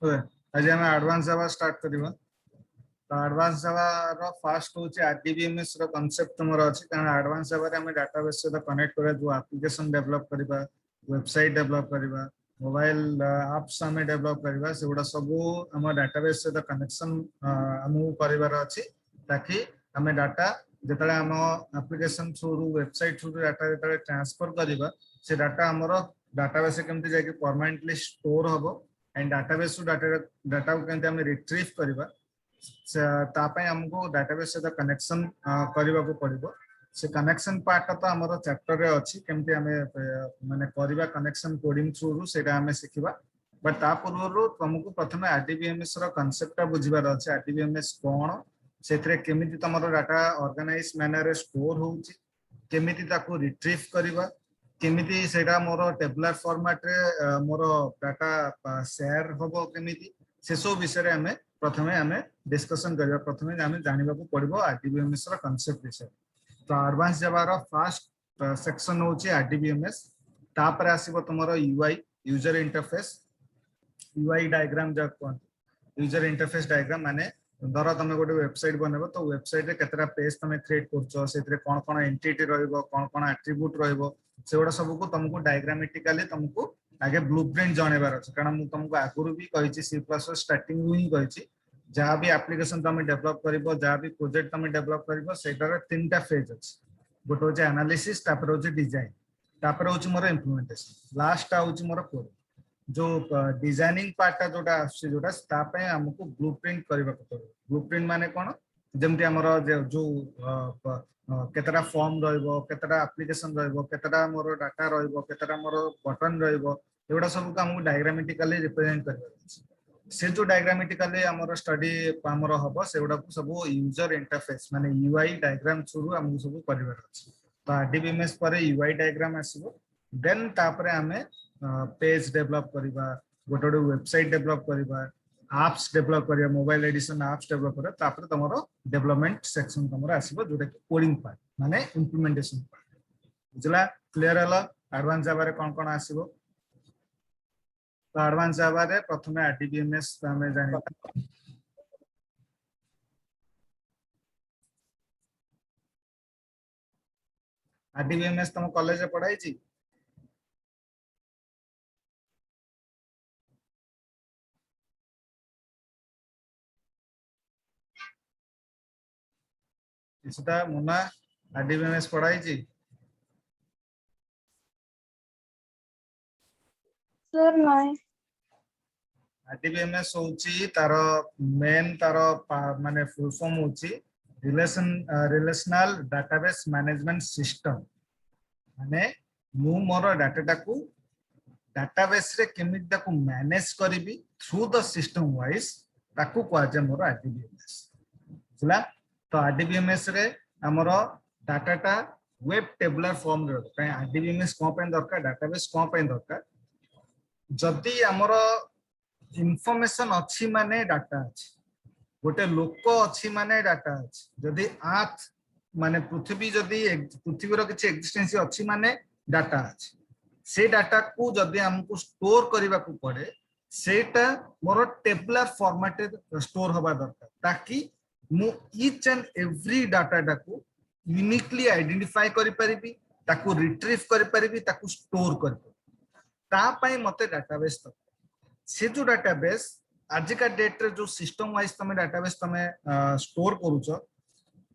Okay आज हम advance जावा start करबा। तो एडवांस जावा रो फर्स्ट होची आरडीबीएमएस रो कांसेप्ट तमर अछि कारण एडवांस जावा रे हम डाटाबेस से कनेक्ट करे जो एप्लीकेशन डेवलप करबा, वेबसाइट डेवलप करबा, मोबाइल एप्स हम डेवलप करबा सेगुडा सब हम डाटाबेस से कनेक्शन हम करबार अछि ताकि हम डाटा जेतले हम application through website through data जेतले ट्रांसफर करबा से डाटा हमरो डाटाबेस से केमति जाय कि परमानेंटली स्टोर होबो एंड डाटाबेस टू डाटा को केमति हम रिट्रीव करबा तापाई हमको डाटाबेस से कनेक्शन करबा को पड़िबो। से कनेक्शन पार्ट तो हमरो चैप्टर रे अछि केमति हमें माने करबा कनेक्शन कोडिंग थ्रू सेटा हमें सिखिबा। बट ता पूर्व तुमको प्रथमे आरडीबीएमएस रो कांसेप्ट बुझिबार अछि। आरडीबीएमएस कोन सेथरे केमिति तमरो डाटा ऑर्गेनाइज मैनर रे स्टोर होउची, केमिति ताको रिट्रीव करबा, केमिति सेटा मोर टेबुलर फॉर्मेट रे मोर डाटा शेयर होबो केमिति से सब विषय रे हमें प्रथमे हमें डिस्कशन करबा। प्रथमे हमें जानिबा को पड़िबो आरडीबीएमएस रो कांसेप्ट विषय। तो एडवांस जावा रो फर्स्ट सेक्शन होची आरडीबीएमएस। तापर आसीबो तमरो UI user interface. UI diagram जा कोन यूजर इंटरफेस डायग्राम माने धर तुम गोटे वेबसाइट बनबो तो वेबसाइट रे केतरा पेज तुम क्रिएट करछो सेतरे कोन कोन एंटिटी रहइबो कोन कोन एट्रिब्यूट रहइबो सेगुडा सब को तुमको डायग्रामेटिकली तुमको आगे ब्लूप्रिंट जणेबार अछि। कारण मु तुमको आगुरु भी कहिछि सी प्लस स्टार्टिंग रु ही कहिछि जहाँ भी एप्लीकेशन तुम डेवलप करिवो जहाँ भी प्रोजेक्ट तुम डेवलप करिवो सेटार तीनटा फेज अछि। गोटे होछि एनालिसिस, तापर होछि डिजाइन, तापर होछि मोर इंप्लीमेंटेशन, लास्ट होछि मोर कोड। जो डिजाइनिंग पार्ट जोटा आछि जोटा तापे हमको ब्लूप्रिंट करबा को पड़ो। ब्लूप्रिंट माने कोन जेमति हमर जो केतरा फॉर्म रहइबो, केतरा एप्लीकेशन रहइबो, केतरा मोर डाटा रहइबो, केतरा मोर बटन रहइबो, एगुडा सब को हमको डायग्रामेटिकली रिप्रेजेंट करबा अछि। से जो डायग्रामेटिकली हमर स्टडी हमर हबो सेगुडा को सब यूजर इंटरफेस माने यूआई डायग्राम थ्रू हमको सब करबा अछि। तो आरडीबीएमएस पर यूआई डायग्राम आसीबो। देन तापरे हमें पेज डेवलप करबा, गोटे गोटे वेबसाइट डेवलप करबा, एप्स डेवलप करबा, मोबाइल एडिशन एप्स डेवलप करबा। तापरे तमरो डेवलपमेंट सेक्शन तमरो आसीबो जोटा कि कोडिंग पार्ट माने इंप्लीमेंटेशन पार्ट। बुझला क्लियर हला एडवांस जावा रे कोन कोन आसीबो। तो एडवांस जावा रे प्रथमे आरडीबीएमएस हमें जानिबा। आरडीबीएमएस तुम कॉलेज रे पढ़ाई छी? इसटा मुना आरडीबीएमएस पढ़ाई छी? सर नहीं आरडीबीएमएस होची तार मेन तार माने फुल फॉर्म होची रिलेशनल डाटाबेस मैनेजमेंट सिस्टम। माने मु मोर डाटा को डाटाबेस रे केमिति ताको मैनेज करबी थ्रू द सिस्टम वाइज ताको को जे मोर आरडीबीएमएस। बुझला तो आरडीबीएमएस रे हमरो डाटाटा वेब टेबुलर फॉर्म रे कय आरडीबीएमएस को पे दरकार डाटाबेस को पे दरकार जदी हमरो इनफॉरमेशन अच्छी माने डाटा अछि, गोटे लोक अच्छी माने डाटा अछि। जदी आर्थ माने पृथ्वी जदी पृथ्वी रो किछि एक्जिस्टेंस अच्छी माने डाटा अछि। से डाटा को जदी हमको स्टोर करबा को पड़े सेटा मोर टेबुलर फॉर्मेट स्टोर होबा दरकार ताकि मु ईच एंड एवरी डाटा को यूनिकली आइडेंटिफाई करि परिबी, ताको रिट्रीव करि परिबी, ताको स्टोर करि परिबी। ता पई मते डाटाबेस दरकार। से जो डाटाबेस आज का डेट रे जो सिस्टम वाइज तमे डाटाबेस तमे स्टोर करूछो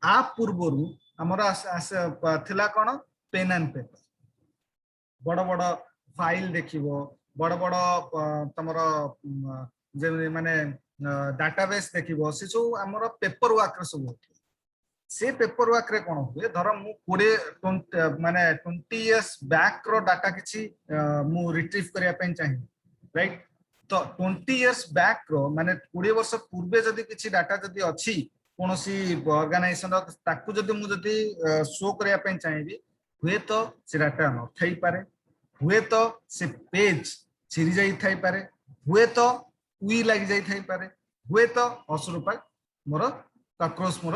आ पूर्वरु हमरा थिला कोन पेन एंड पेपर बड़ बड़ फाइल देखिबो बड़ बड़ तमरो जे माने डाटाबेस देखिबो से जो हमर पेपर वर्क रे सब से पेपर वर्क रे कोन हुए धर मु 20 माने 20 इयर्स बैक रो डाटा किछि मु रिट्रीव करिया पेन चाहिए राइट। तो 20 इयर्स बैक रो माने 20 वर्ष पूर्वे जदी किछि डाटा जदी अछि कोनोसी ऑर्गेनाइजेशन रो ताकू जदी मु जदी शो करिया पेन चाहिबी हुए तो से डाटा न थई पारे, हुए तो से पेज छिरी जाई थाई पारे, हुए तो उई लाग जाई थाई पारे, हुए तो असुरपा मोर कॉकरोच मोर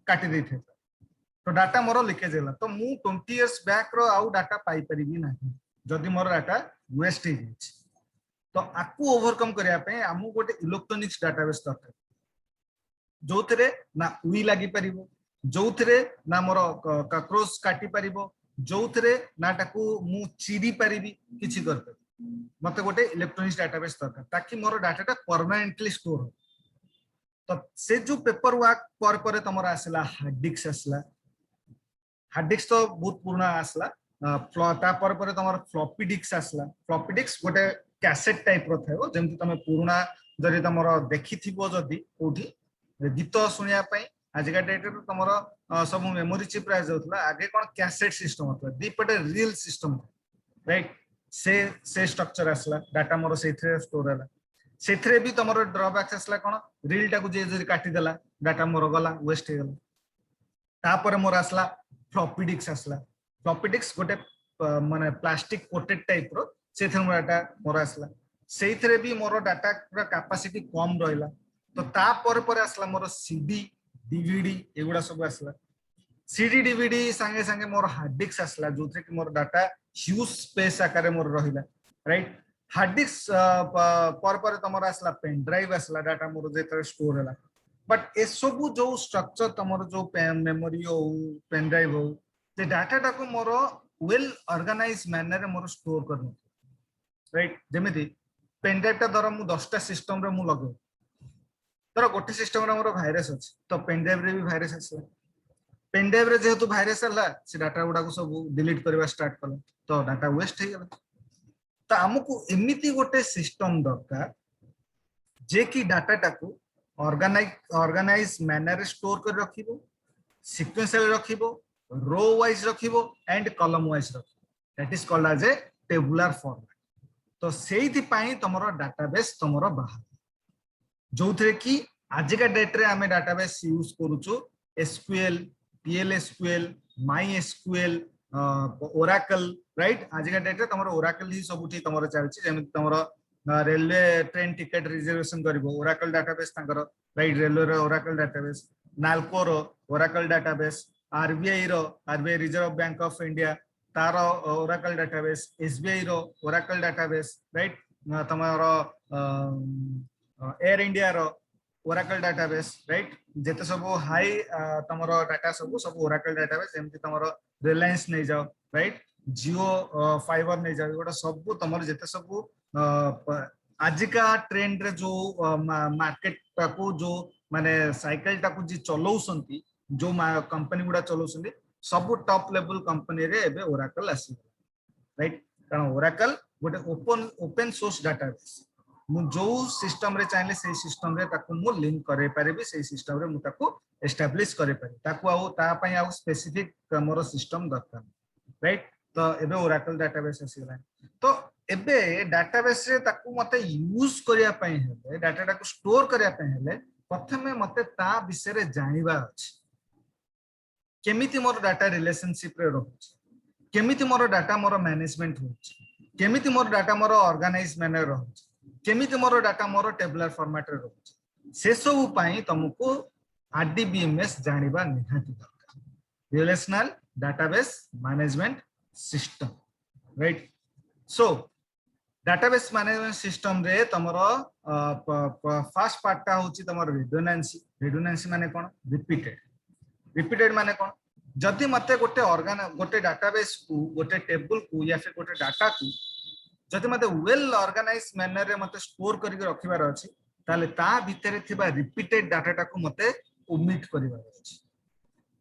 काटी दे थे। तो डाटा मोर लीकेज होला तो मु 20 इयर्स बैक रो आउ डाटा पाई परिबी नाही जदी मोर डाटा वेस्ट हे छी। तो आकु ओवरकम करिया पे हमु गोटे इलेक्ट्रोनिक्स डाटाबेस दरकार जो थरे ना उई लागी परिबो जो थरे ना मोर कॉकरोच काटी परिबो जो थरे ना टाकू मु चिरी परिबी किछि कर पे मते गोटे इलेक्ट्रोनिक्स डाटाबेस दरकार ताकि मोर डाटाटा परमानेंटली स्टोर हो तो से जो पेपर वर्क पर तमरा आसला हार्ड डिस्क तो बहुत पुराना आसला पर तमर फ्लॉपी डिस्क आसला फ्लॉपी डिस्क गोटे कैसेट टाइप रो थायो जेमति तमे पुराना जदि तमर देखिथिबो जदि कोठी गीत सुनिया पई आजिका डेट रे तमर सब मेमोरी चिप रा जाउतला आगे कोन कैसेट सिस्टम होतला दीपटे रियल सिस्टम राइट से स्ट्रक्चर आसला डाटा मोर सेथरे स्टोर हला सेथरे भी तमर ड्रॉबैक्स आसला कोन रील टाकू जे जदि काटी देला डाटा मोर गला वेस्ट हे गला तापर मोर आसला फ्लॉपी डिस्क आसला फ्लॉपी डिस्क गोटे माने प्लास्टिक कोटेड टाइप रो सेथरे मोर डाटा मोर आसला सेथरे भी मोर डाटा रा कैपेसिटी कम रहला तो तापर आसला मोर सीडी डीवीडी एगुडा सब आसला सीडी डीवीडी संगे संगे मोर हार्ड डिस्क आसला जोथे कि मोर डाटा ह्यूज स्पेस आकार मोर रहिला राइट हार्ड डिस्क पर तमर आसला पेन ड्राइव आसला डाटा मोर जेतर स्टोर होला बट ए सब जो स्ट्रक्चर तमर जो मेमोरी हो पेन ड्राइव हो जे डाटा को मोर वेल ऑर्गेनाइज मैनर रे मोर स्टोर करनो राइट जेमिति पेन ड्राइव ता द्वारा मु 10 टा सिस्टम रे मु लगे तर गोटे सिस्टम रे मोर भाइरस अछि तो पेन ड्राइव रे भी भाइरस आसला पेन ड्राइव रे जेहेतु भाइरस हला से डाटा गुडा को सब डिलीट करबा स्टार्ट कला तो डाटा वेस्ट हे गेला तो हमकु एमिति गोटे सिस्टम दरकार जे कि डाटा टाकू ऑर्गेनाइज मैनर स्टोर कर रखिबो सीक्वेंशियल रखिबो रो वाइज रखिबो एंड कॉलम वाइज रखिबो that is called as a tabular format तो सेहिति पई तमरो डाटाबेस तमरो बाहर जोथरे कि आजिका डेट रे हमें डाटाबेस यूज करूछु SQL PL SQL MySQL Oracle right आजिका डेट रे तमरो ओरेकल ही सबुठी तमरो चलछि जेमि तमरो रेलवे ट्रेन टिकट रिजर्वेशन करिवो ओरेकल डाटाबेस तांकर राइट रेलवे रो ओरेकल डाटाबेस नाल्को रो ओरेकल डाटाबेस आरबीआई रो RBI reserve bank of India तारो ओरेकल डाटाबेस एसबीआई रो ओरेकल डाटाबेस राइट तमरो एयर इंडिया रो ओरेकल डाटाबेस राइट जेते सब हाई तमरो डाटा सब ओरेकल डाटाबेस जेमति तमरो रिलायंस नै जाओ राइट जियो फाइबर नै जाओ गोटा सब तमरो जेते सब आजिका ट्रेंड रे जो मार्केट टाकू जो माने साइकिल टाकू जी चलाउसंती जो कंपनी गुडा चलाउसंती सब टॉप लेवल कंपनी रे एबे ओरेकल आसी राइट कारण ओरेकल गोटे ओपन सोर्स डाटाबेस मु जो सिस्टम रे चाहले से सिस्टम रे ताकू मु लिंक करे पारेबी से सिस्टम रे मु ताकू एस्टैब्लिश करे पारे ताकू आउ ता पई आउ स्पेसिफिक मोर सिस्टम दरकार राइट तो एबे ओरेकल डाटाबेस आसीला तो एबे डाटाबेस रे ताकू मते यूज करिया पई हेले डाटा टाकू स्टोर करिया पई हेले प्रथमे मते ता विषय रे जानिबा अछि केमिति मोर डाटा रिलेशनशिप रे रहउछ केमिति मोर डाटा मोर मैनेजमेंट होउछ केमिति मोर डाटा मोर ऑर्गेनाइज मैनर रहउछ केमिति मोर डाटा मोर टेबुलर फॉर्मेट रे रहउछ से सब पई तुमको आरडीबीएमएस जानिबा निहाती दरकार relational database management system right so database management system रे तमरो फर्स्ट पार्ट ता होची तमरो रिडंडेंसी माने कोन रिपीटेड माने कोन जदि मते गोटे डाटाबेस को गोटे टेबल को या फिर गोटे डाटा को जदि मते वेल ऑर्गेनाइज मैनर रे मते स्टोर करके रखिबार अछि ताले ता भितरे थिबा रिपीटेड डाटा को मते ओमिट करिबार अछि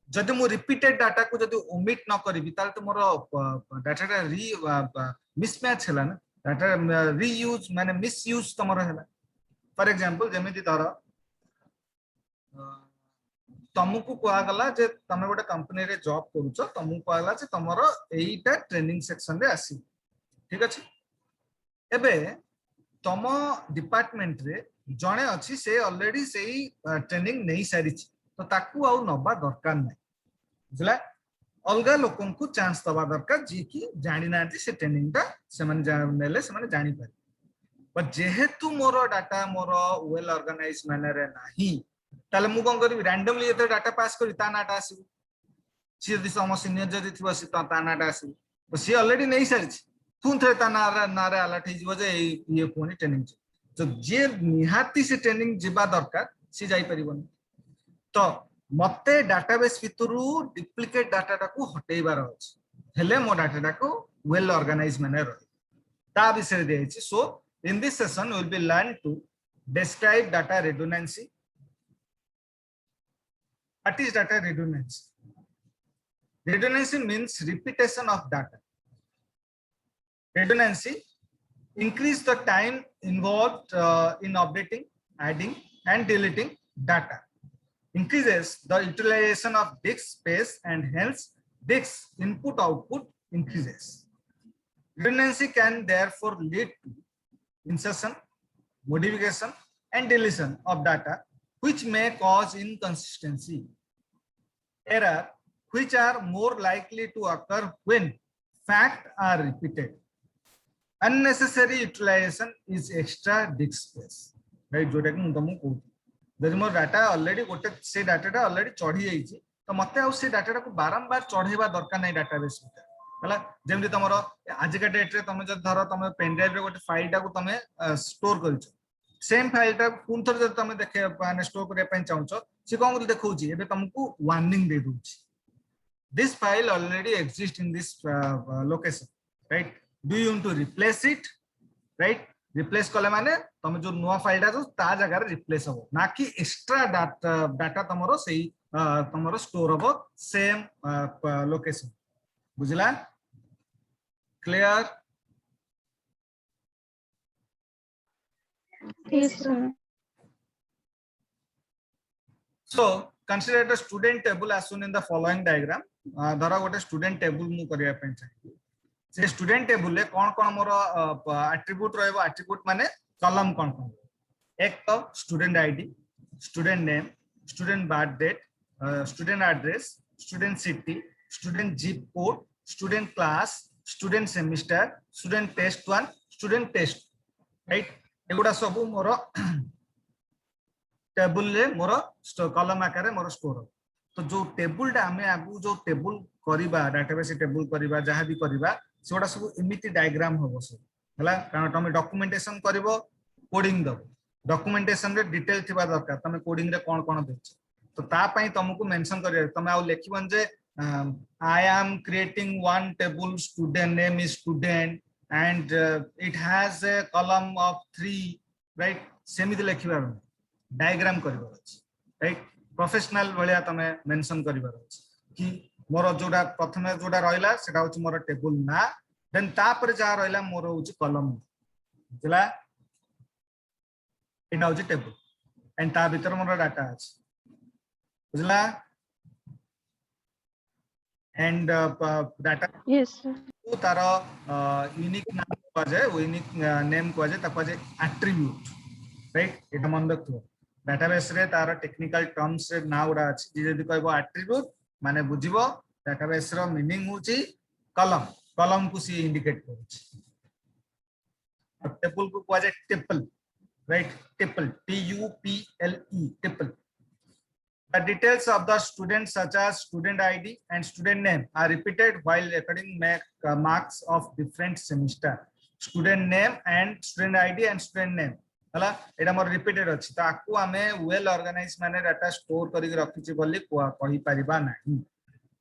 जदि मो रिपीटेड डाटा को जदि ओमिट न करबी ताले तो मोर डाटा री मिसमैच हैला ना डाटा रीयूज माने मिसयूज तमरो हैला फॉर एग्जांपल जेमिति धर तुमको कहा गला जे तमे गोटे कंपनी रे जॉब करूछ तुमको कहा गला जे तमरो एईटा ट्रेनिंग सेक्शन रे आसी ठीक अछि एबे तम डिपार्टमेंट रे जणे अछि से ऑलरेडी सेही ट्रेनिंग नै सारी तो ताकू आउ नबा दरकार नै बुझला अलगा लोकन को चांस दबा दरकार जे कि जानि नांती से ट्रेनिंग ता से मन नेले से मन जानि पारे पर जेहेतु मोर डाटा मोर वेल ऑर्गेनाइज मैनर रे नाही ताले मु कोन करबी रैंडमली एते डाटा पास करी ता नाटा आसी सी यदि सम सीनियर जदि थिबो सी ता नाटा आसी तो सी ऑलरेडी नै सारी पुन थे ता नारे अलर्ट हो जे ये पुणी ट्रेनिंग तो जे निहाती से ट्रेनिंग जीवा दरकार सी जाई परिबन तो मते डाटाबेस भितरु डुप्लिकेट डाटा को हटेबार अछि हेले मो डाटा को वेल ऑर्गेनाइज माने रही ता विषय दे अछि so in this session will be learn to describe data redundancy. What is data redundancy? Redundancy means repetition of data. Redundancy increase the time involved in updating, adding, and deleting data. Increases the utilization of disk space and hence disk input output increases. Redundancy can therefore lead to insertion, modification, and deletion of data, which may cause inconsistency. Error, which are more likely to occur when facts are repeated. Unnecessary utilization is extra disk space. Right? जोटा कि मुझे कहूँ जब मोर data already गोटे से data already चढ़ी जाइए तो मते आउ से डाटा को बारंबार चढ़ेबा दरकार नहीं डाटाबेस में हला जेमति तमरो आज का डेट रे तमे जब धरो तमे पेन ड्राइव रे गोटे फाइल टा को तमे स्टोर करछो सेम फाइल टा पुन थर जब तमे देखे माने स्टोर करे पन चाहछो से कोन देखौची एबे तुमको वार्निंग दे दूची this file already exist in this location right do you want to replace it right replace कले माने तुम जो नुवा फाइल टा ता जगह रे रिप्लेस हो ना कि एक्स्ट्रा डाटा तमरो सेही तमरो स्टोर हो सेम लोकेशन बुझला clear Yes, sir. so consider the student table as shown in the following diagram धरा गोटे student table मु करिया पे चाहिए से student table ले कोन कोन मोर attribute रहबो attribute माने column कोन कोन एक तो student id student name student birth date student address student city student zip code student class student semester student test 1 student test right एगुडा सब मोर टेबल ले मोर कॉलम आकार रे मोर स्टोर तो जो टेबल डा हमें आगु जो टेबल करिबा डाटाबेस टेबल करिबा जहां भी करिबा सेडा सब इमिति डायग्राम होबो सब हला कारण तमे डॉक्यूमेंटेशन करिवो कोडिंग दबो डॉक्यूमेंटेशन रे डिटेल थिबा दरकार तमे कोडिंग रे कोन कोन देछ तो ता पई तुमको मेंशन करिया तमे आ लिखिबन जे I am creating one table student name is student and it has a column of 3 right सेमिति लिखिबार diagram करिबार अछि राइट प्रोफेशनल भलिया तमे मेंशन करिबार अछि कि मोर जोडा प्रथमे जोडा रहिला सेटा होछि मोर टेबल ना देन ता पर जा रहिला मोर होछि कॉलम बुझला एटा होछि टेबल एंड ता भीतर मोर डाटा अछि बुझला and data Yes, sir. तो तार यूनिक नाम को जाय यूनिक नेम को जाय ताको जाय एट्रिब्यूट राइट एटा मन रखो डाटाबेस रे तार टेक्निकल टर्म्स रे ना उडा अछि जे जदी कहबो एट्रिब्यूट माने बुझिबो डाटाबेस रो मीनिंग होची कॉलम कॉलम को सी इंडिकेट करछि टेबल को को जाय table right table T U P L E table The details of the student such as student ID and student name are repeated while recording marks of different semester. Student name and student ID and student name. हला एटा मोर repeated अछि त आकु हमें well organise माने data store करि रखिछि बोली कहि परिबा नाही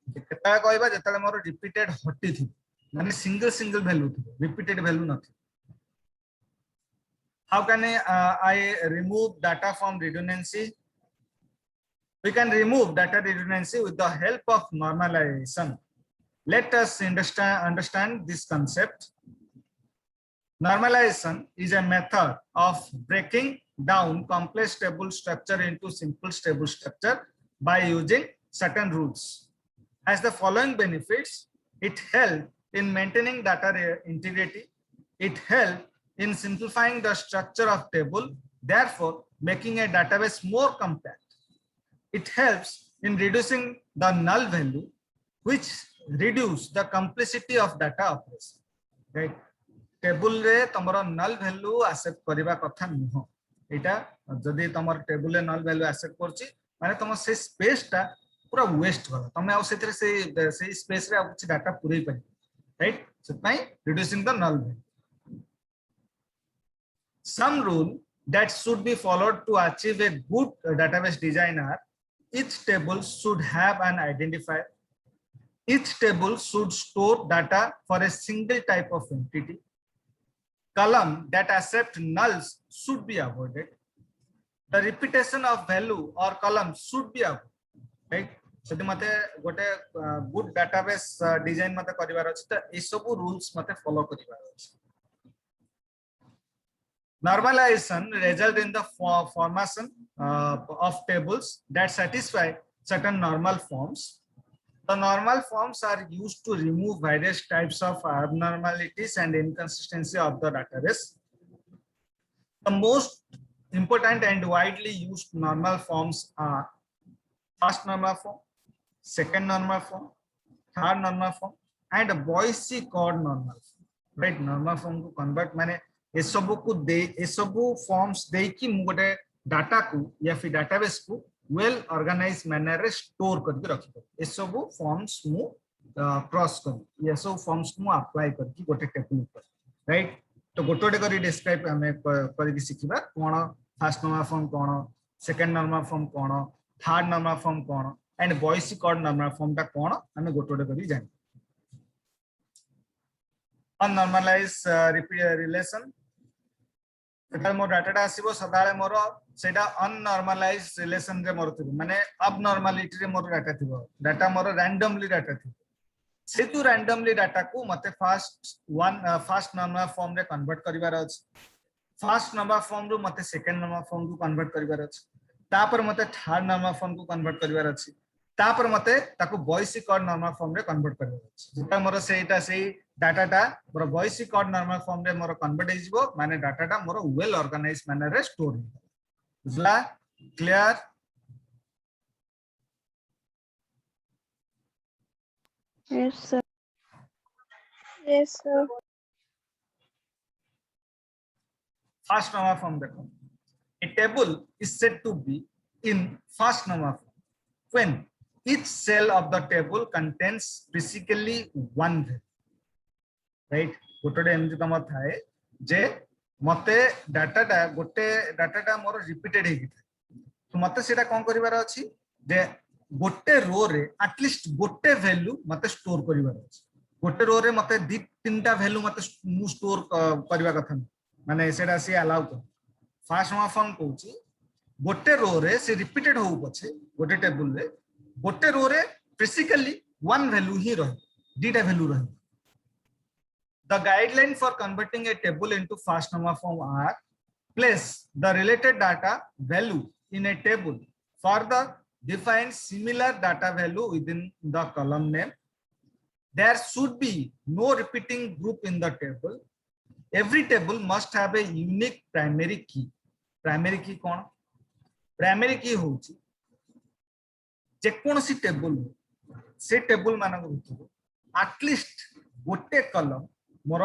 केता कहबा जेतले मोर रिपीटेड हटि थि माने सिंगल वैल्यू थि रिपीटेड वैल्यू नथि How can I remove data from redundancy? We can remove data redundancy with the help of normalization. Let us understand this concept. Normalization is a method of breaking down complex table structure into simple table structure by using certain rules. Has the following benefits. It helps in maintaining data integrity. It helps in simplifying the structure of table, therefore making a database more compact. It helps in reducing the null value, which reduce the complexity of data operation. Right? Table रे तमरो null value accept करिबा कथा नुह एटा जदी तमर table रे null value accept करछि माने तम से स्पेस टा पूरा वेस्ट गला तमे आ सेथरे से स्पेस रे कुछ डाटा पुरै परि right reducing the null value. Some rule that should be followed to achieve a good database design are: each table should have an identifier. Each table should store data for a single type of entity. Column that accept nulls should be avoided. The repetition of value or column should be avoided. Right? So मते गोटे good database design मते करिवार अछि त ए सब rules मते follow करिवार अछि. Normalization result in the formation of tables that satisfy certain normal forms. The normal forms are used to remove various types of abnormalities and inconsistency of the database. The most important and widely used normal forms are first normal form, second normal form, third normal form, and Boise chord normal form. Right? Normal form को convert माने ये सबू को दे ये सबू forms दे कि मुझे data को या फिर database को well organized manner रे store करके रखी दो. ये सबू forms मु cross कर ये सब forms मु apply करके गोटे table पर. Right? तो गोटे करी describe हमें करी सीखिबा कौन first normal form कौन, second normal form कौन, third normal form कौन, and Boise chord normal form टा कौन हमें गोटे करी जान. Unnormalized relation. एटा मोर डाटा आसीबो सदाळे मोर सेटा अननॉर्मलाइज्ड रिलेशन रे मोर थिबो माने अबनॉर्मलिटी रे मोर डाटा मोर रैंडमली डाटा थिबो से तू रैंडमली डाटा को मते फर्स्ट नॉर्मल फॉर्म रे कन्वर्ट करिवार अछि फर्स्ट नॉर्मल फॉर्म रु मते सेकंड नॉर्मल फॉर्म को कन्वर्ट करिवार अछि तापर मते थर्ड नॉर्मल फॉर्म को कन्वर्ट करिवार अछि तापर मते ताको Boise chord नॉर्मल फॉर्म रे कन्वर्ट करिवार अछि जेटा मोर सेटा सेही डाटाटा मोर Boise chord नॉर्मल फॉर्म रे मोर कन्वर्ट हिजबो माने डाटाटा मोर वेल ऑर्गेनाइज्ड मैनर रे स्टोर हिजबो बुझला clear Yes, sir. Yes, sir. first normal form देखो a table is said to be in first normal form when each cell of the table contains basically one value right गोटे एमती तम थाए जे मते डाटाटा मोर repeated हेकी थाए तो मते सेटा कोन करिवार अछि जे गोटे रो रे एटलिस्ट गोटे वैल्यू मते स्टोर करिवार अछि गोटे रो रे मते दि तीनटा वैल्यू मते मु स्टोर करबा कथा माने सेटा से अलाउ कर फर्स्ट नॉर्मल फॉर्म कहूची गोटे रो रे से रिपीटेड हो पछे गोटे टेबल रे गोटे रो रे बेसिकली वन वैल्यू ही रहे दीटा वैल्यू रहे. The guideline for converting a table into first normal form are: place the related data value in a table, further define similar data value within the column name. There should be no repeating group in the table. Every table must have a unique primary key. Primary key कौन? Primary key होची जेकोनसी table से table मानक भितर at least गोटे कलम मोर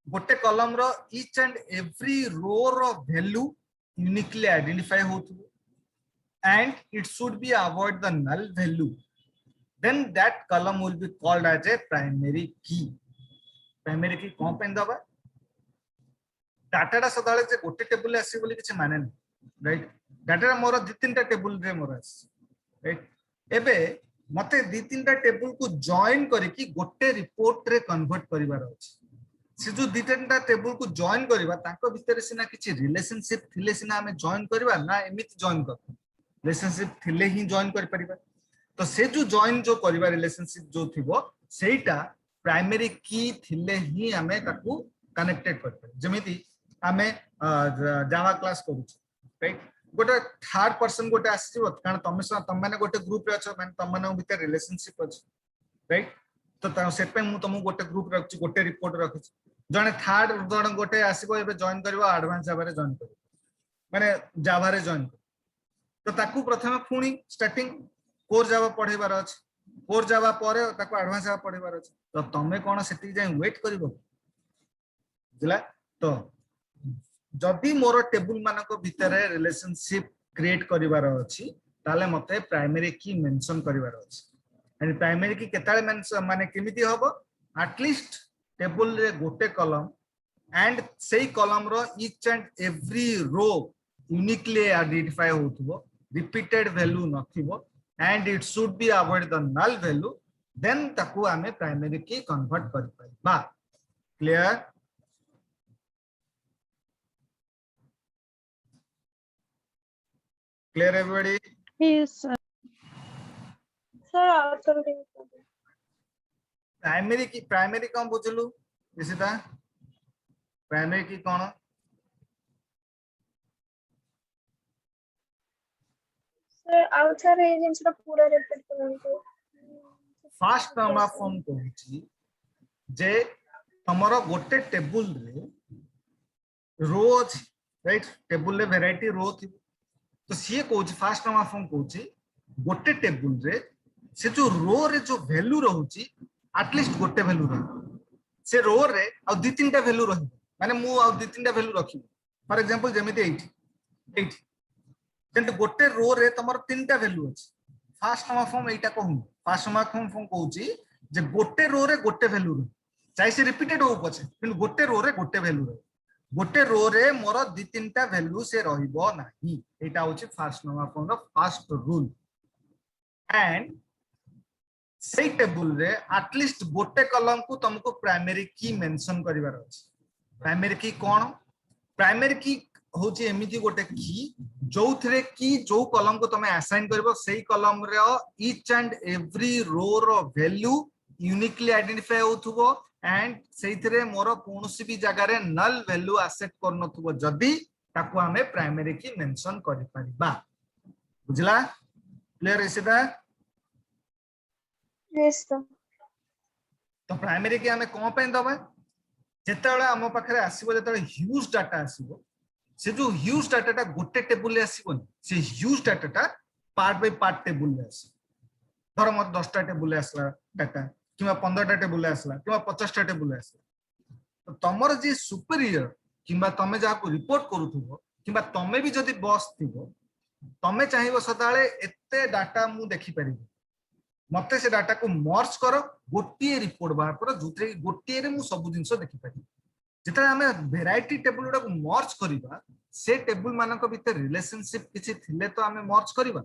गोटे column रो each and every row रो value uniquely identify होथु and it should be avoid the null value then that column will be called as a primary key. Primary key cone pen दबा data सदाळे जे गोटे table आसी बोली किछ माने नै right data मोर दि तीनटा टेबल रे मोर आसी राइट एबे मते दि तीनटा टेबल को जॉइन करिकि गोटे रिपोर्ट रे कन्वर्ट करिवार अछि से जो दि तीनटा टेबल को जॉइन करिवा ताको भितर सिना किछि रिलेशनशिप थिले सिना हमें जॉइन करिवा ना एमिति जॉइन कर रिलेशनशिप थिले ही जॉइन कर परिबा तो से जो जॉइन जो करिवा रिलेशनशिप जो थिबो सेटा प्राइमरी की थिले ही हमें ताको कनेक्टेड कर जेमिति हमें जावा क्लास करू राइट गोटे थर्ड पर्सन गोटे आसीबो कारण तम माने गोटे ग्रुप रे अछ माने तम माने भीतर रिलेशनशिप अछ राइट तो सेट पे मु तुम गोटे ग्रुप रखछि गोटे रिपोर्ट रखछि जने थर्ड जन गोटे आसीबो एबे जॉइन करबो एडवांस जावा रे जॉइन करबो माने जावा रे जॉइन तो ताकू प्रथमे पुणी स्टार्टिंग कोर जावा पढेबार अछि कोर जावा परे ताकू एडवांस जावा पढेबार अछि तो तमे कोन सेति जाय वेट करबो बुझला तो जदि मोर टेबल मानको भितर रिलेशनशिप क्रिएट करिवार अछि ताले मते प्राइमरी की मेंशन करिवार अछि एंड प्राइमरी की केताले मेंशन माने केमिति हबो एटलिस्ट टेबल रे गोटे कॉलम एंड सेई कॉलम रो each and every row uniquely identify होथबो रिपीटेड वैल्यू नथिबो and it should be avoid the null value then ताकू आमे प्राइमरी की कन्वर्ट कर पाइबा clear clear everybody Yes, sir. Sir, answer the primary कौन बुझलु इसिता प्राइमरी की कौन sir, answer is instead of पूरा repeat करंतु. फास्ट नॉर्मल फॉर्म कहूची जे हमरो गोटे टेबल रे रो अछि राइट टेबल रे वैरायटी रो थी तो सी कहूची फास्ट नॉर्मल फॉर्म कहूची गोटे टेबल रे से जो रो रे जो वैल्यू रहउची एटलीस्ट गोटे वैल्यू रह से रो रे आ दि तीनटा वैल्यू रह माने मु आ दि तीनटा वैल्यू रखी फॉर एग्जांपल जेमिति 8 किंतु गोटे रो रे तमर तीनटा वैल्यू अछि फास्ट नॉर्मल फॉर्म एटा कहू फास्ट नॉर्मल फॉर्म कहूची जे गोटे रो रे गोटे वैल्यू रह चाहे से रिपीटेड हो पछे किंतु गोटे रो रे गोटे वैल्यू रह गोटे रो रे मोर दि तीनटा वैल्यू से रहिबो नाही एटा होची फास्ट नॉर्मल फॉर्म रो फर्स्ट रूल एंड सेई टेबल रे एटलीस्ट गोटे कॉलम को तुमको प्राइमरी की मेंशन करिवार अछि प्राइमरी की कोन प्राइमरी की होची एमिति गोटे की जोथरे की जो कॉलम को तमे असाइन करबो सेई कॉलम रे ईच एंड एवरी रो रो वैल्यू यूनिकली आइडेंटिफाई होथुबो एंड सेइथरे मोर कोनोसी भी जगह रे नल वैल्यू असेट करनथुबो जदी ताको हमें प्राइमरी की मेंशन करि परिबा बुझला क्लियर इसिदा Yes, sir. तो प्राइमरी की हमें कोन पे दबा जेतेबेले हम पाखरे आसीबो जेतेबेले ह्यूज डाटा आसीबो से जो ह्यूज डाटाटा गोटे टेबल रे आसीबोनी से ह्यूज डाटाटा पार्ट बाय पार्ट टेबल रे आसी धर मत 10टा टेबल रे आसला डाटा किबा 15टा टेबल रे आसला किबा 50टा टेबल रे आसला तो तमर जे सुपीरियर किबा तमे जा को रिपोर्ट करूथुबो किबा तमे भी जदी बॉस थिबो तमे चाहिबो सदाळे एते डाटा मु देखि परिबो मते से डाटा को मर्ज करो गोटिए रिपोर्ट बाहर करो जोथे गोटिए रे मु सब जिंस देखि पारि जेता हमें वैरायटी टेबल गुडा को मर्ज करिबा से टेबल मानक भीतर रिलेशनशिप किछि थिले तो हमें मर्ज करिबा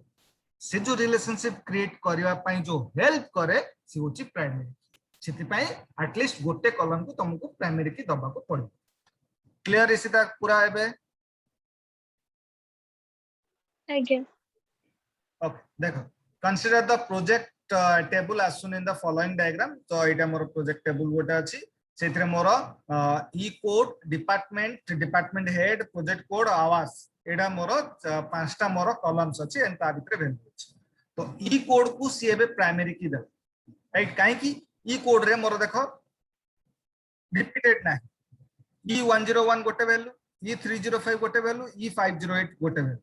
से जो रिलेशनशिप क्रिएट करिवा पई जो हेल्प करे से होची प्राइमरी सेति पई एटलीस्ट गोटे कॉलम को तुमको प्राइमरी की दबा को पड़े क्लियर इसिदा पूरा एबे Again. ओके देखो consider the project table as shown in the following diagram तो एटा मोर प्रोजेक्ट टेबल गोटा अछि सेथरे मोर ई code department head project code आवास एटा मोर पांचटा मोर कॉलम्स अछि एंड ता भितर वैल्यू अछि तो ई कोड को सीएबे प्राइमरी की दे राइट काहे की ई कोड रे मोर देखो रिपीटेड ना E101 गोटे वैल्यू E305 गोटे वैल्यू E508 गोटे वैल्यू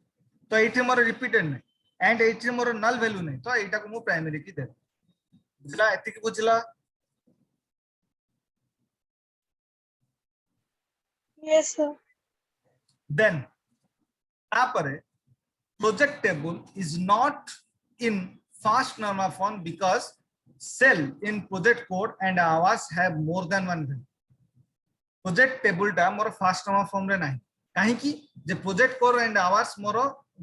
तो एठी मोर रिपीटेड ना एंड एठी मोर नल वैल्यू नहीं तो एटा को मु प्राइमरी की दे बुझला एति की बुझला Yes, sir. then apare project table is not in fast normal form because cell in project code and awas have more than one value project table टा मोर fast normal form रे नाही काहे की जे project code and awas मोर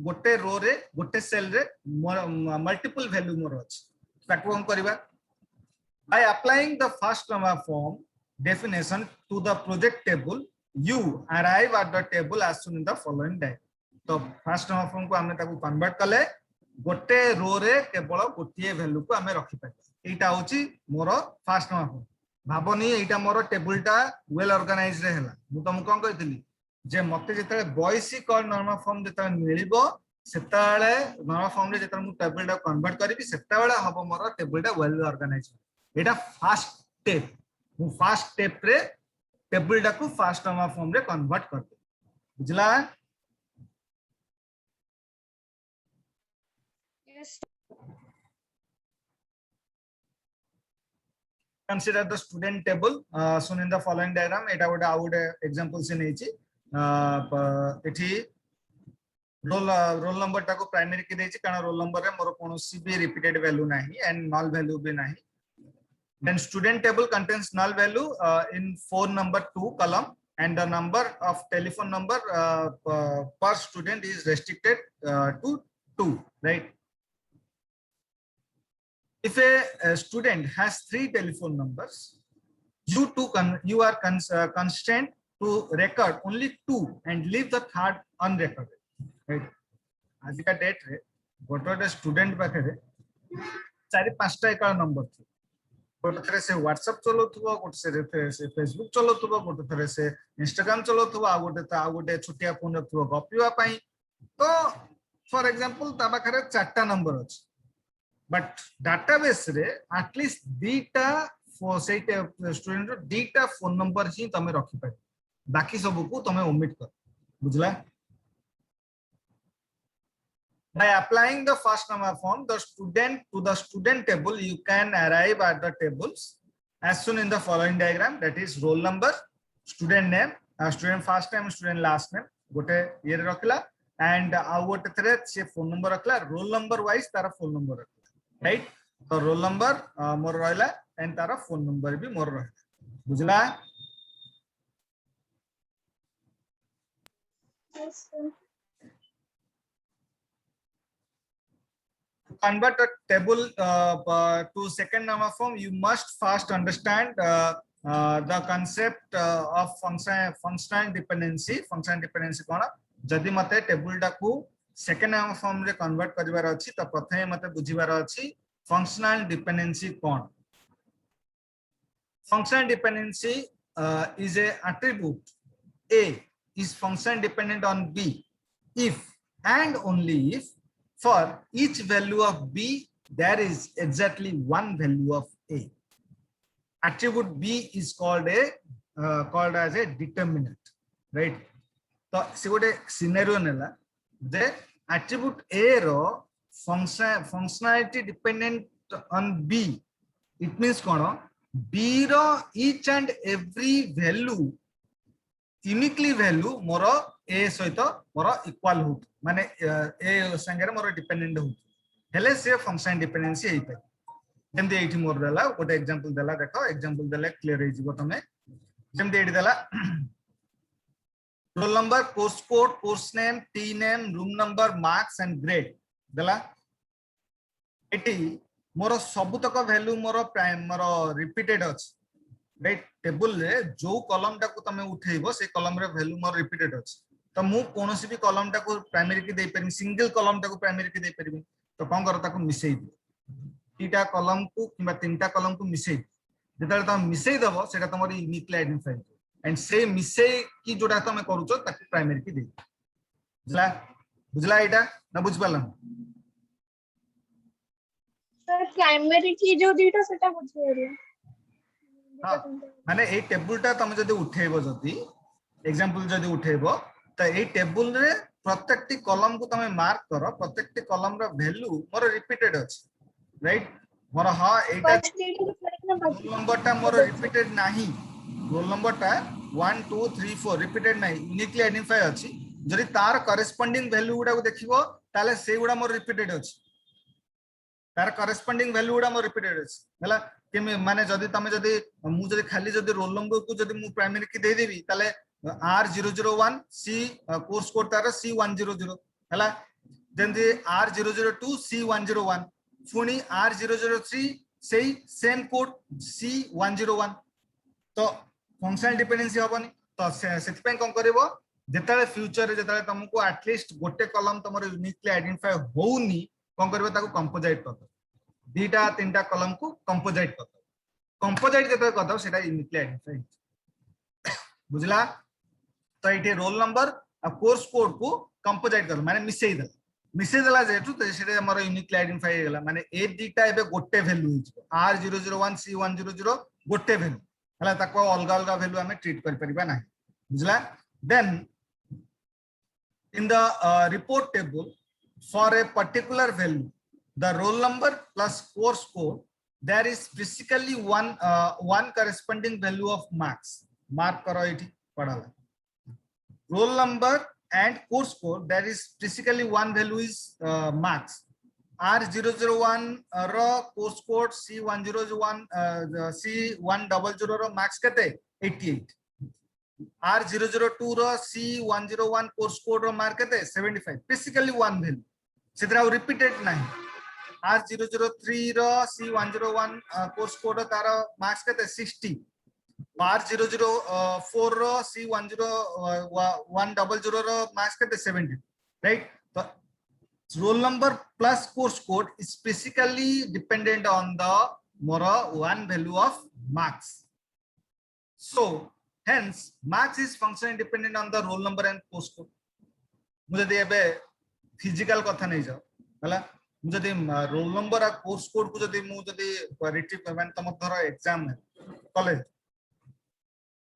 गोटे रो रे गोटे cell रे multiple value मोर अछि ताको हम करबा by applying the fast normal form definition to the project table you arrive at the table as shown in the following diagram तो fast normal form को हमें ताको कन्वर्ट कले गोटे रो रे केवल गोटे वैल्यू को हमें रखि पाइ एटा होची मोर fast normal form भाबनी एटा मोर टेबल टा वेल ऑर्गेनाइज्ड रे हला मु तुम कोन कहतिली जे मते जेतले बॉयसी कॉल नॉर्मल फॉर्म जेतले मिलिबो सेताळे नॉर्मल फॉर्म रे जेतले मु टेबल टा कन्वर्ट करिबि सेताळे हबो मोर टेबल टा वेल ऑर्गेनाइज्ड एटा फास्ट स्टेप मु फास्ट स्टेप रे टेबल टा को फास्ट नॉर्मल फॉर्म रे कन्वर्ट करते बुझला Yes. consider the student table shown in the following diagram eta gote out example se neichi एठी रोल नंबर टा को प्राइमरी के देछि कारण रोल नंबर रे मोर कोनोसी भी रिपीटेड वैल्यू नाही एंड नल वैल्यू भी नाही Then student table contains null value in 4 number 2 column, and the number of telephone number per student is restricted to 2, right? If a student has 3 telephone numbers, you are constrained to record only 2 and leave the third unrecorded, right? आजिका date रे गोटे student पाखे 4-5 टा number थी, गोटे थरे से WhatsApp चलाउथबो, गोटे से फेसबुक चलाउथबो, गोटे थरे से इंस्टाग्राम चलाउथबो, आ गोटे छोटिया फोन रखथबो गपिवा पई। तो फॉर एग्जांपल ता पाखरे 4 टा नंबर अछि, बट डाटाबेस रे एटलीस्ट 2 टा स्टूडेंट रो 2 टा फोन नंबर ही तमे रखि पाइ, बाकी सब को तमे ओमिट कर, बुझला? By applying the first number form, the student to the student table, you can arrive at the tables as soon in the following diagram, that is roll number, student name, student first name, student last name, गोटे ये रखला, and गोटे थरे से phone number रखला, roll number wise तारा phone number रखला, right? तो roll number मोर रहला and तारा फोन नंबर भी मोर रहला, बुझला? Yes, sir. Convert a table to second number form, you must first understand the concept of functional dependency. Functional dependency कौन? जदि मते table टा को second number form रे convert करिवार अछि त प्रथमे मते बुझिवार अछि functional dependency कौन? Functional dependency is a attribute A is function dependent on B if and only if for each value of B there is exactly one value of A. Attribute B is called as a determinant, right? So see what a scenario nela the attribute A ro functionality dependent on B. It means kono B ro each and every value uniquely value moro A soito moro equal ho माने A संगे मोर dependent हो हेले से function dependency हेइ पाइ GeM दे एठी मोर देला गोटे example देला देखो एग्जांपल देला क्लियर हे जिवो तमे जेम दे एठी देला role number course code course name T name room number marks and grade देला एठी मोर सबुतक वैल्यू मोर प्राइम मोर रिपीटेड अछि राइट टेबल रे जो कॉलम टा को तमे उठेइबो से कॉलम रे वैल्यू मोर रिपीटेड अछि तो मु कोनोसी भी कॉलम टा को प्राइमरी की दे परमी सिंगल कॉलम टा को प्राइमरी की दे परमी तो कोन कर ताको मिसई दे तीटा कॉलम को किबा तीनटा कॉलम को मिसई जेताले त मिसई दबो सेटा तमरी यूनिकली आइडेंटिफाई एंड से मिसई की जोडा तमे करूचो ताको प्राइमरी की दे बुझला बुझला एटा ना बुझ पालन सर प्राइमरी की जो दीटा सेटा बुझियरिया हां माने ए टेबल टा तमे जदी उठेबो जदी एग्जांपल जदी उठेबो तो ए टेबल रे प्रत्येकटी कॉलम को तमे मार्क करो प्रत्येकटी कॉलम रो वैल्यू मोर रिपीटेड अछि राइट मोर हां एटा रोल नंबर टा मोर रिपीटेड नाही रोल नंबर टा 1 2 3 4 रिपीटेड नाही यूनिकली आइडेंटिफाई अछि जदी तार करेस्पोंडिंग वैल्यू गुडा को देखिबो ताले से गुडा मोर रिपीटेड अछि तार करेस्पोंडिंग वैल्यू गुडा मोर रिपीटेड अछि हला कि माने जदी तमे जदी मु जदी खाली जदी रोल नंबर को जदी मु प्राइमरी की दे देबी ताले R001 C कोर्स कोड तार C100 हला जेंदी R002 C101 फुनी R003 सेही सेम कोड C101 तो फंक्शनल डिपेंडेंसी होबनी तो सेति पे कोन करबो जेताले फ्यूचर रे जेताले तुमको एटलीस्ट गोटे कॉलम तमर यूनिकली आइडेंटिफाई होउनी कोन करबो ताको कंपोजिट कर दो दीटा तीनटा कॉलम को कंपोजिट कर दो कंपोजिट जेते कर दो सेटा यूनिकली आइडेंटिफाई बुझला तो ये रोल नंबर आ कोर्स कोड को कंपोजिट कर माने मिसई देला जेतु तो सेटे हमर यूनिकली आइडेंटिफाई गेला माने ए दीटा एबे गोटे वैल्यू हिजो R001 C100 गोटे वैल्यू हला ताको अलग अलग वैल्यू हमें ट्रीट कर परिबा नाही बुझला then in the report table for a particular value the roll number plus course code there is basically one corresponding value of marks mark करो एठी पढाला roll number and course code there is basically one value is marks R001 रो course code C101 C100 रो marks केते 88 R002 रो C101 course code रो mark केते 75 basically one value सेद्रा रिपीटेड नाही R003 रो C101 कोर्स कोड तार मार्क्स केते 60 R004 रो C10100 रो मार्क्स केते 70 राइट तो roll number plus course code is basically dependent on the more one value of marks. So hence marks is functionally dependent on the roll number and course code. मुझे दे बे physical कथा नहीं जाओ हला मुझे दे roll number और course code को जदि मुझे दे retrieve करवान तम धरो exam है college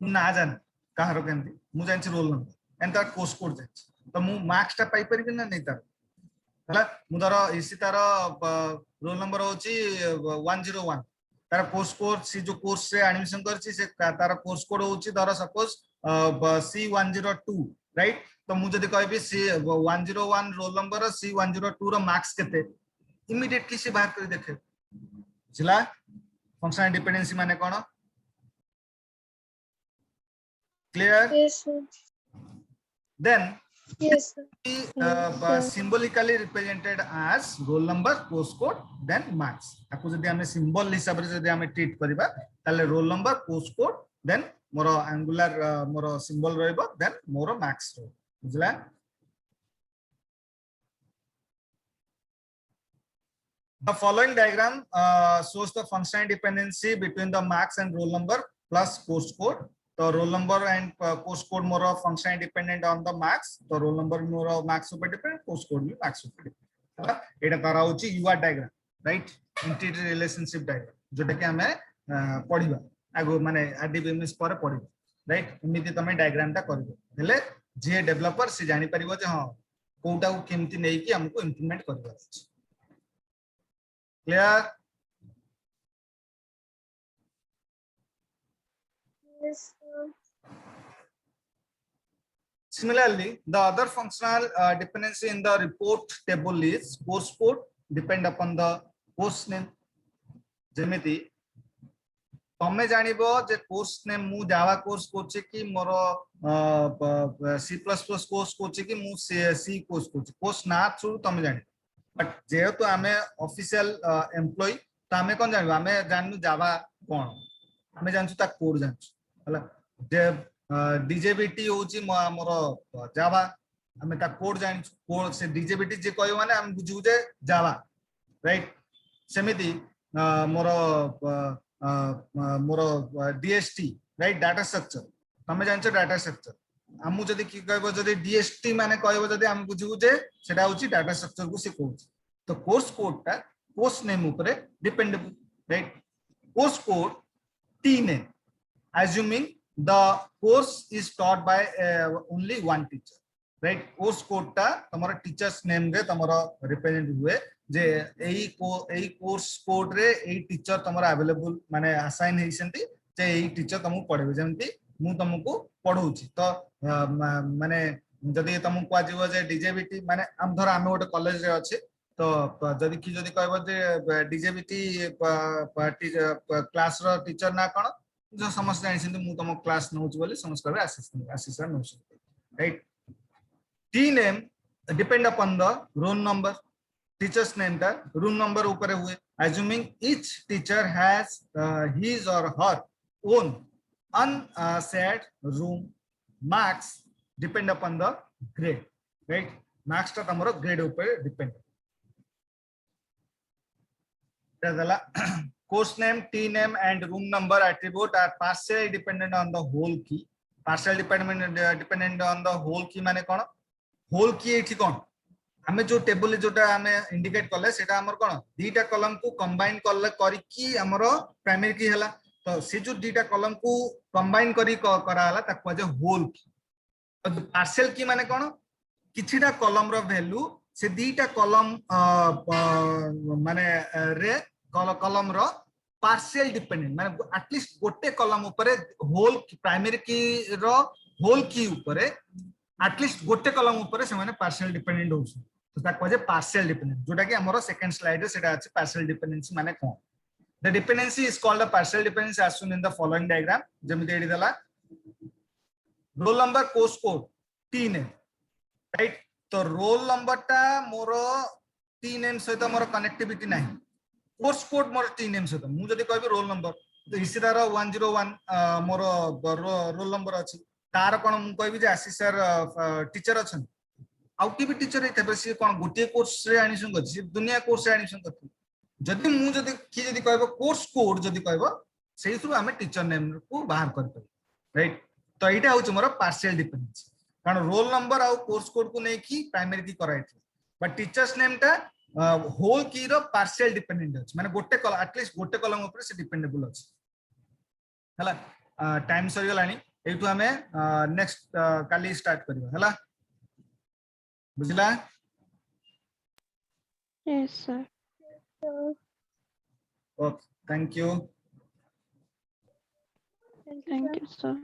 ना जान कहाँ रोकेंदी मुझे inch roll number and that course code जाए तो मु marks टा पाई परी बिना नहीं तार मुदर इसी तार रोल नंबर होची 101 तार कोर्स कोड सी जो कोर्स से एडमिशन करछि से तार कोर्स कोड होची धर सपोज C102 राइट तो मु जदी कहबी C101 रोल नंबर C102 रो मार्क्स केते इमीडिएटली से बाहर कर देखे जिला फंक्शनल डिपेंडेंसी माने कोन clear Yes, sir. Then Yes, sir. symbolically represented as roll number course code then marks ताको जदी हमें सिंबल हिसाब रे जदी हमें ट्रीट करबा ताले roll number course code then मोर angular मोर symbol रहइबो then मोर marks रो बुझला The following diagram shows the functional dependency between the marks and roll number plus course code. तो roll number and course code more function dependent on the marks तो roll number more marks ऊपर depend course code भी marks ऊपर depend एटा तारा होची UR diagram right entity relationship diagram जोटा कि हमें पढ़िबा आगो माने RDBMS पर पढ़िबा राइट एमिति तमे डायग्राम टा करबो हेले जे डेवलपर से जानि परिबो जे हां कोउटा को केमति नै कि हमको इंप्लीमेंट करबा अछि clear Yes, sir. Similarly, the other functional dependency in the report table is course code depend upon the course name. जेमिति तमे जानिबो जे कोर्स नेम मु जावा कोर्स कोचे कि मोर C++ कोर्स कोचे कि मु C कोर्स कोचे कोर्स ना थ्रू तमे जानि बट जेहेतु आमे ऑफिशियल एम्प्लॉय त आमे कोन जानिबो आमे जाननु जावा कोन आमे जानछु ता कोड जानछु हला जे डीजेबीटी होची मोर जावा हमें ता कोड जान कोड से डीजेबीटी जे कहयो माने हम बुझू जे जावा राइट सेमिति मोर मोर डीएसटी राइट डाटा स्ट्रक्चर हमें जानछो डाटा स्ट्रक्चर हमु जदी की कहबो जदी डीएसटी माने कहबो जदी हम बुझू जे सेटा होची डाटा स्ट्रक्चर को से कोड तो कोर्स कोड ता कोर्स नेम ऊपर dependable right course code T name assuming the course is taught by only one teacher right course code ta tomara teachers name re tomara represent हुए जे एई course code रे एई teacher tomara available माने assign हेइसंती जे एई teacher तुमको पढेबे जेंती मु तुमको पढौची तो माने जदी तुमको आजिबो जे डीजेबीटी माने हम धर हम ओटे कॉलेज रे अछि तो जदी की जदी कहबो जे डीजेबीटी क्लास रो टीचर ना कोन जो समस्त जानिसंती मु तुम क्लास नउच बोले समस्त करबे असिस्टेंट नउच right T name depend upon the roll number teacher's name ता रोल नंबर ऊपर हुए assuming each teacher has his or her own unshared room marks depend upon the grade right marks ता तमरो grade ऊपर depend दला course name t name and room number attribute are partially dependent on the whole key partial dependent on the whole key माने कोन whole key एठी कोन हमें जो table जोटा हमें indicate करले सेटा हमर कोन दीटा कॉलम को कंबाइन करले करी की हमर प्राइमरी की हला तो से जो दीटा कॉलम को कंबाइन करी करा हला ताको जे होल की पार्शियल की माने कोन किछिटा कॉलम रो वैल्यू से दीटा कॉलम माने रे कॉलम रो पार्शियल डिपेंडेंट माने एटलीस्ट गोटे कॉलम ऊपर होल प्राइमरी की रो होल की ऊपर एटलीस्ट गोटे कॉलम ऊपर से माने पार्शियल डिपेंडेंट होछ तो ताको जे पार्शियल डिपेंडेंसी जोटा कि हमरो सेकंड स्लाइड रे सेटा अछि पार्शियल डिपेंडेंसी माने कोन the dependency is called a partial dependency as shown in the following diagram जेमिति एडी दला रोल नंबर कोर्स कोड 3 है राइट तो रोल नंबर टा मोर 3 एम सहित मोर कनेक्टिविटी नाही कोर्स कोड मोर 3 एम सहित मु जदी कहबी रोल नंबर तो इसिदार 101 मोर रोल नंबर अछि तार कोन मु कहबी जे आशीष सर टीचर अछन आउ की भी टीचर हेते से कोन गोटे कोर्स रे एडमिशन करछि दुनिया कोर्स रे एडमिशन करछि जदी मु जदी की जदी कहबो कोर्स कोड जदी कहबो सेही थ्रू हमें टीचर नेम को बाहर कर पाबो राइट तो एटा होछ मोर पार्शियल डिपेंडेंसी कारण रोल नंबर आउ कोर्स कोड को नै की प्राइमरी की कराइथि बट टीचर्स नेम टा होल की रो पार्शियल डिपेंडेंट अछि माने गोटे कॉलम एटलीस्ट गोटे कॉलम ऊपर से डिपेंडेबल अछि हला टाइम सरी गलानी एठू हमें नेक्स्ट काली स्टार्ट करबा हला बुझला Yes, sir. Okay thank you Thank you, sir.